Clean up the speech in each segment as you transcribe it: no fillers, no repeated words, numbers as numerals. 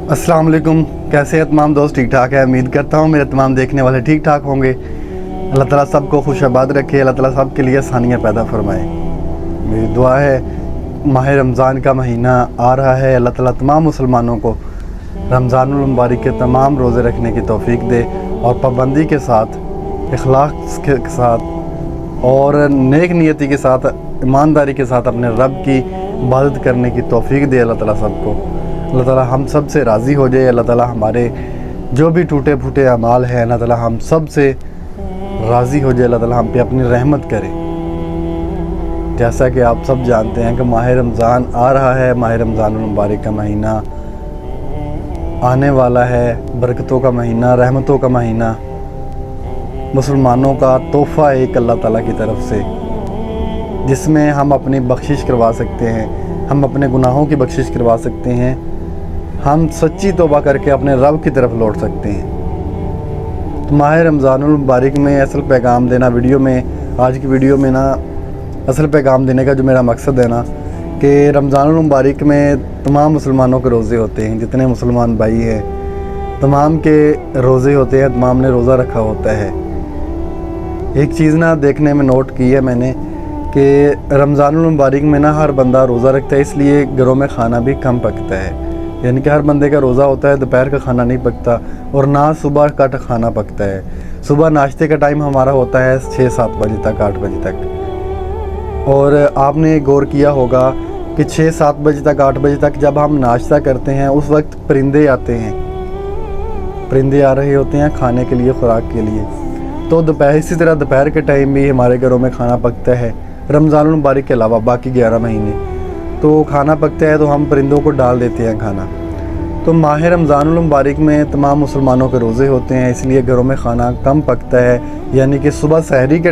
अस्सलाम वालेकुम। कैसे हैं तमाम दोस्त? ठीक ठाक है, उम्मीद करता हूँ मेरे तमाम देखने वाले ठीक ठाक होंगे। अल्लाह ताला सबको खुशआबाद रखे, अल्लाह ताला सब के लिए आसानियाँ पैदा फरमाए। मेरी दुआ है माह रमज़ान का महीना आ रहा है, अल्लाह ताला तमाम मुसलमानों को रमज़ानुल मुबारक के तमाम रोज़े रखने की तौफ़ीक दे और पाबंदी के साथ, इखलास के साथ और नेक नियति के साथ, ईमानदारी के साथ अपने रब की इबादत करने की तौफ़ीक दे अल्लाह ताला सबको। अल्लाह ताला हम सब से राज़ी हो जाए। अल्लाह ताला हमारे जो भी टूटे फूटे अमाल हैं, अल्लाह ताला हम सब से राज़ी हो जाए। अल्लाह ताला हम पे अपनी रहमत करे। जैसा कि आप सब जानते हैं कि माह रमज़ान आ रहा है, माह रमज़ानुल मुबारक का महीना आने वाला है, बरकतों का महीना, रहमतों का महीना, मुसलमानों का तोहफ़ा एक अल्लाह ताला की तरफ से, जिसमें हम अपनी बख्शिश करवा सकते हैं, हम अपने गुनाहों की बख्शिश करवा सकते हैं, हम सच्ची तौबा करके अपने रब की तरफ लौट सकते हैं। तो माह रमज़ानुल मुबारक में असल पैगाम देना, वीडियो में, आज की वीडियो में ना असल पैगाम देने का जो मेरा मकसद है ना, कि रमज़ानुल मुबारक में तमाम मुसलमानों के रोज़े होते हैं, जितने मुसलमान भाई हैं तमाम के रोज़े होते हैं, तमाम ने रोज़ा रखा होता है। एक चीज़ ना देखने में नोट की है मैंने कि रमज़ानुल मुबारक में ना हर बंदा रोज़ा रखता है, इसलिए घरों में खाना भी कम पकता है। यानी कि हर बंदे का रोज़ा होता है, दोपहर का खाना नहीं पकता और ना सुबह का खाना पकता है। सुबह नाश्ते का टाइम हमारा होता है 6-7 बजे तक, 8 बजे तक। और आपने गौर किया होगा कि 6-7 बजे तक, 8 बजे तक जब हम नाश्ता करते हैं उस वक्त परिंदे आते हैं, परिंदे आ रहे होते हैं खाने के लिए, खुराक के लिए। तो दोपहर, इसी तरह दोपहर के टाइम भी हमारे घरों में खाना पकता है। रमज़ानुल मुबारक के अलावा बाकी 11 महीने तो खाना पकता है, तो हम परिंदों को डाल देते हैं खाना। तो माह रमज़ानुल मुबारक में तमाम मुसलमानों के रोज़े होते हैं, इसलिए घरों में खाना कम पकता है। यानी कि सुबह सहरी के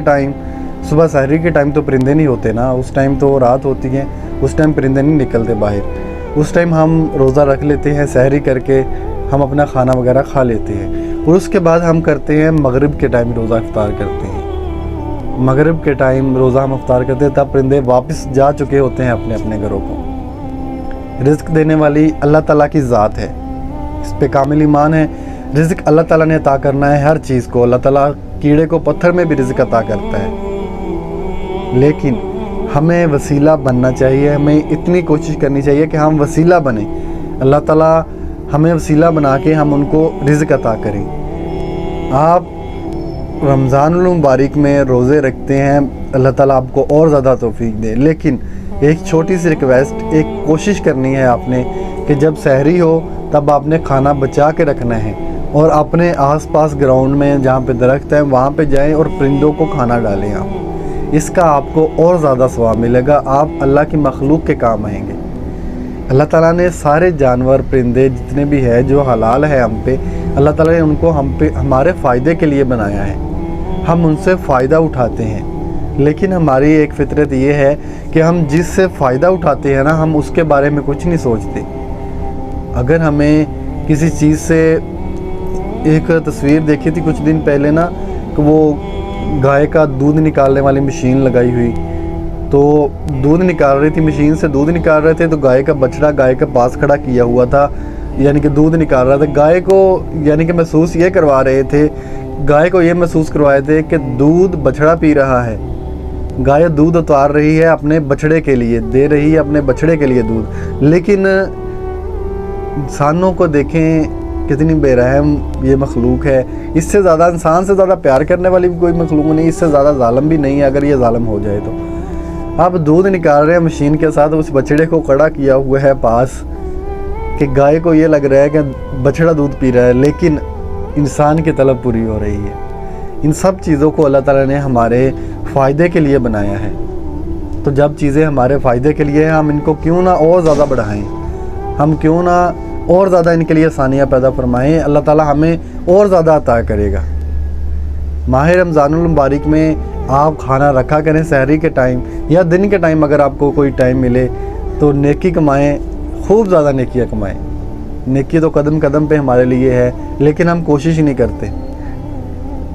टाइम तो परिंदे नहीं होते ना, उस टाइम तो रात होती है, उस टाइम परिंदे नहीं निकलते बाहर। उस टाइम हम रोज़ा रख लेते हैं, सहरी करके हम अपना खाना वगैरह खा लेते हैं और उसके बाद हम करते हैं मगरिब के टाइम रोज़ा इफ्तार करते हैं। मगरिब के टाइम रोज़ा हम इफ्तार करते हैं, तब परिंदे वापस जा चुके होते हैं अपने अपने घरों को। रिज़्क़ देने वाली अल्लाह ताला की ज़ात है, इस पे कामिल ईमान है। रिज़्क़ अल्लाह ताला ने अता करना है हर चीज़ को। अल्लाह ताला कीड़े को पत्थर में भी रिज़्क़ अता करता है, लेकिन हमें वसीला बनना चाहिए। हमें इतनी कोशिश करनी चाहिए कि हम वसीला बने, अल्लाह ताला हमें वसीला बना के हम उनको रिज़्क़ अता करें। आप रमज़ानुल मुबारक में रोज़े रखते हैं, अल्लाह ताला आपको और ज़्यादा तौफ़ीक दे, लेकिन एक छोटी सी रिक्वेस्ट, एक कोशिश करनी है आपने कि जब सहरी हो तब आपने खाना बचा के रखना है और अपने आसपास ग्राउंड में जहाँ पे दरख्त है वहाँ पे जाएं और परिंदों को खाना डालें आप। इसका आपको और ज़्यादा सवाब मिलेगा, आप अल्लाह की मखलूक के काम आएंगे। अल्लाह ताला ने सारे जानवर, परिंदे जितने भी है जो हलाल है हम पे, अल्लाह ताला ने उनको हम पे हमारे फ़ायदे के लिए बनाया है। हम उनसे फ़ायदा उठाते हैं, लेकिन हमारी एक फितरत ये है कि हम जिससे फ़ायदा उठाते हैं ना, हम उसके बारे में कुछ नहीं सोचते। अगर हमें किसी चीज़ से, एक तस्वीर देखी थी कुछ दिन पहले ना, कि वो गाय का दूध निकालने वाली मशीन लगाई हुई, तो दूध निकाल रही थी, मशीन से दूध निकाल रहे थे, तो गाय का बछड़ा गाय के पास खड़ा किया हुआ था, यानी कि दूध निकाल रहा था। गाय को यानी कि महसूस ये करवा रहे थे, गाय को ये महसूस करवाए थे कि दूध बछड़ा पी रहा है। गाय दूध उतार रही है अपने बछड़े के लिए, दे रही है अपने बछड़े के लिए दूध। लेकिन इंसानों को देखें कितनी बेरहम ये मखलूक है। इससे ज़्यादा, इंसान से ज़्यादा प्यार करने वाली भी कोई मखलूक नहीं, इससे ज़्यादा जालिम भी नहीं है अगर ये जालिम हो जाए तो। आप दूध निकाल रहे हैं मशीन के साथ, उस बछड़े को खड़ा किया हुआ है पास, कि गाय को ये लग रहा है कि बछड़ा दूध पी रहा है, लेकिन इंसान की तलब पूरी हो रही है। इन सब चीज़ों को अल्लाह ताला ने हमारे फ़ायदे के लिए बनाया है। तो जब चीज़ें हमारे फ़ायदे के लिए हैं, हम इनको क्यों ना और ज़्यादा बढ़ाएं, हम क्यों ना और ज़्यादा इनके लिए आसानियाँ पैदा फरमाएं। अल्लाह ताला हमें और ज़्यादा अता करेगा। माह रमज़ानुल मुबारक में आप खाना रखा करें सहरी के टाइम या दिन के टाइम, अगर आपको कोई टाइम मिले तो नेकी कमाएँ, खूब ज़्यादा नेकियाँ कमाएँ। नेकी तो कदम कदम पे हमारे लिए है, लेकिन हम कोशिश ही नहीं करते।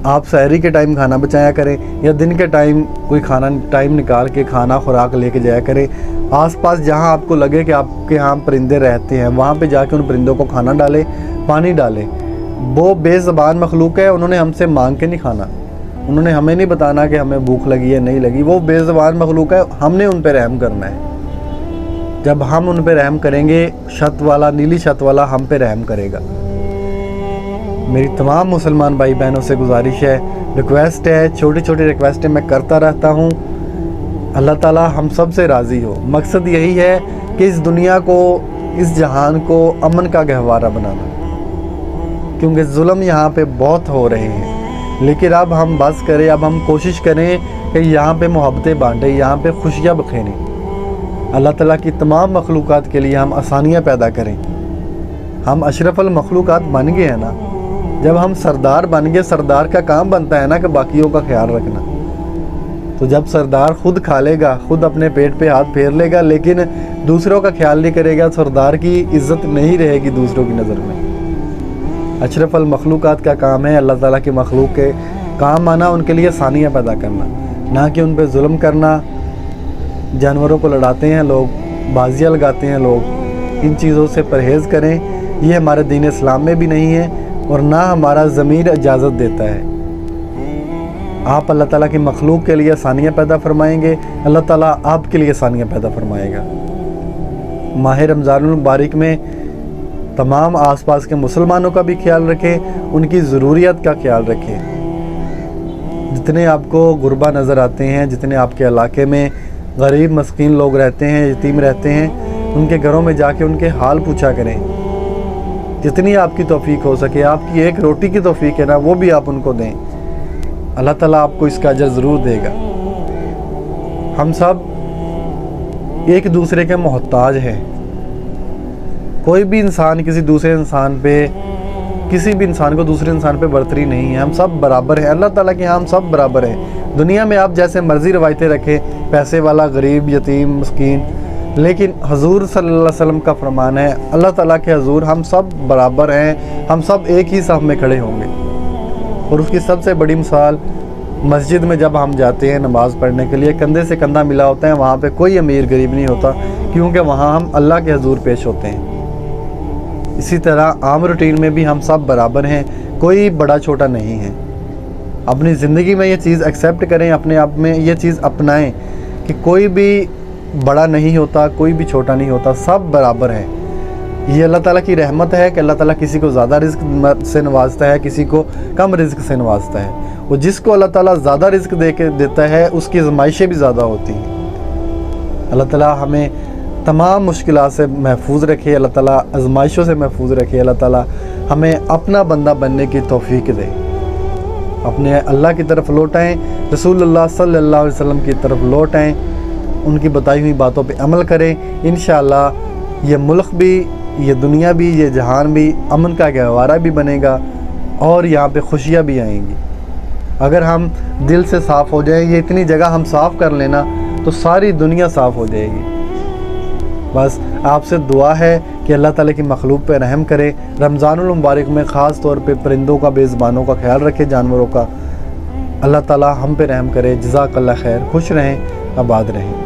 آپ سحری کے ٹائم کھانا بچایا کریں یا دن کے ٹائم کوئی کھانا ٹائم نکال کے کھانا خوراک لے کے جایا کریں. آس پاس جہاں آپ کو لگے کہ آپ کے ہاں پرندے رہتے ہیں وہاں پہ جا کے ان پرندوں کو کھانا ڈالیں, پانی ڈالیں. وہ بے زبان مخلوق ہے, انہوں نے ہم سے مانگ کے نہیں کھانا, انہوں نے ہمیں نہیں بتانا کہ ہمیں بھوک لگی ہے نہیں لگی. وہ بے زبان مخلوق ہے, ہم نے ان پہ رحم کرنا ہے. جب ہم ان پہ رحم کریں گے چھت والا, نیلی چھت والا ہم پہ رحم کرے گا. میری تمام مسلمان بھائی بہنوں سے گزارش ہے, ریکویسٹ ہے, چھوٹی چھوٹی ریکویسٹیں میں کرتا رہتا ہوں. اللہ تعالیٰ ہم سب سے راضی ہو. مقصد یہی ہے کہ اس دنیا کو, اس جہان کو امن کا گہوارہ بنانا, کیونکہ ظلم یہاں پہ بہت ہو رہے ہیں. لیکن اب ہم بس کریں, اب ہم کوشش کریں کہ یہاں پہ محبتیں بانٹیں, یہاں پہ خوشیاں بکھیریں. اللہ تعالیٰ کی تمام مخلوقات کے لیے ہم آسانیاں پیدا کریں. ہم اشرف المخلوقات بن گئے ہیں نا, جب ہم سردار بن گئے, سردار کا کام بنتا ہے نا کہ باقیوں کا خیال رکھنا. تو جب سردار خود کھا لے گا, خود اپنے پیٹ پہ ہاتھ پھیر لے گا, لیکن دوسروں کا خیال نہیں کرے گا, سردار کی عزت نہیں رہے گی دوسروں کی نظر میں. اشرف المخلوقات کا کام ہے اللہ تعالیٰ کی مخلوق کے کام آنا, ان کے لیے آسانیاں پیدا کرنا, نہ کہ ان پہ ظلم کرنا. جانوروں کو لڑاتے ہیں لوگ, بازیاں لگاتے ہیں لوگ, ان چیزوں سے پرہیز کریں. یہ ہمارے دین اسلام میں بھی نہیں ہے اور نہ ہمارا ضمیر اجازت دیتا ہے. آپ اللہ تعالیٰ کی مخلوق کے لیے آسانیاں پیدا فرمائیں گے, اللہ تعالیٰ آپ کے لیے آسانیاں پیدا فرمائے گا. ماہ رمضان المبارک میں تمام آس پاس کے مسلمانوں کا بھی خیال رکھیں, ان کی ضروریات کا خیال رکھیں. جتنے آپ کو غربا نظر آتے ہیں, جتنے آپ کے علاقے میں غریب مسکین لوگ رہتے ہیں, یتیم رہتے ہیں, ان کے گھروں میں جا کے ان کے حال پوچھا کریں. جتنی آپ کی توفیق ہو سکے, آپ کی ایک روٹی کی توفیق ہے نا, وہ بھی آپ ان کو دیں. اللہ تعالیٰ آپ کو اس کا اجر ضرور دے گا. ہم سب ایک دوسرے کے محتاج ہیں. کوئی بھی انسان کسی دوسرے انسان پہ, کسی بھی انسان کو دوسرے انسان پہ برتری نہیں ہے. ہم سب برابر ہیں اللہ تعالیٰ کے, ہم سب برابر ہیں. دنیا میں آپ جیسے مرضی روایتیں رکھیں, پیسے والا, غریب, یتیم, مسکین, لیکن حضور صلی اللہ علیہ وسلم کا فرمان ہے اللہ تعالیٰ کے حضور ہم سب برابر ہیں, ہم سب ایک ہی صف میں کھڑے ہوں گے. اور اس کی سب سے بڑی مثال مسجد میں جب ہم جاتے ہیں نماز پڑھنے کے لیے, کندھے سے کندھا ملا ہوتا ہے, وہاں پہ کوئی امیر غریب نہیں ہوتا, کیونکہ وہاں ہم اللہ کے حضور پیش ہوتے ہیں. اسی طرح عام روٹین میں بھی ہم سب برابر ہیں, کوئی بڑا چھوٹا نہیں ہے. اپنی زندگی میں یہ چیز ایکسیپٹ کریں, اپنے آپ میں یہ چیز اپنائیں کہ کوئی بھی بڑا نہیں ہوتا, کوئی بھی چھوٹا نہیں ہوتا, سب برابر ہیں. یہ اللہ تعالیٰ کی رحمت ہے کہ اللہ تعالیٰ کسی کو زیادہ رزق سے نوازتا ہے, کسی کو کم رزق سے نوازتا ہے. وہ جس کو اللہ تعالیٰ زیادہ رزق دے کے دیتا ہے اس کی آزمائشیں بھی زیادہ ہوتی ہیں. اللہ تعالیٰ ہمیں تمام مشکلات سے محفوظ رکھے, اللہ تعالیٰ آزمائشوں سے محفوظ رکھے. اللہ تعالیٰ ہمیں اپنا بندہ بننے کی توفیق دے, اپنے اللہ کی طرف لوٹائیں, رسول اللہ صلی اللہ علیہ وسلم کی طرف لوٹائیں, ان کی بتائی ہوئی باتوں پہ عمل کریں. انشاءاللہ یہ ملک بھی, یہ دنیا بھی, یہ جہان بھی امن کا گہوارہ بھی بنے گا اور یہاں پہ خوشیاں بھی آئیں گی. اگر ہم دل سے صاف ہو جائیں, یہ اتنی جگہ ہم صاف کر لینا تو ساری دنیا صاف ہو جائے گی. بس آپ سے دعا ہے کہ اللہ تعالیٰ کی مخلوق پہ رحم کرے. رمضان المبارک میں خاص طور پہ پرندوں کا, بے زبانوں کا خیال رکھے, جانوروں کا. اللہ تعالیٰ ہم پہ رحم کرے. جزاک اللہ خیر. خوش رہیں, آباد رہیں.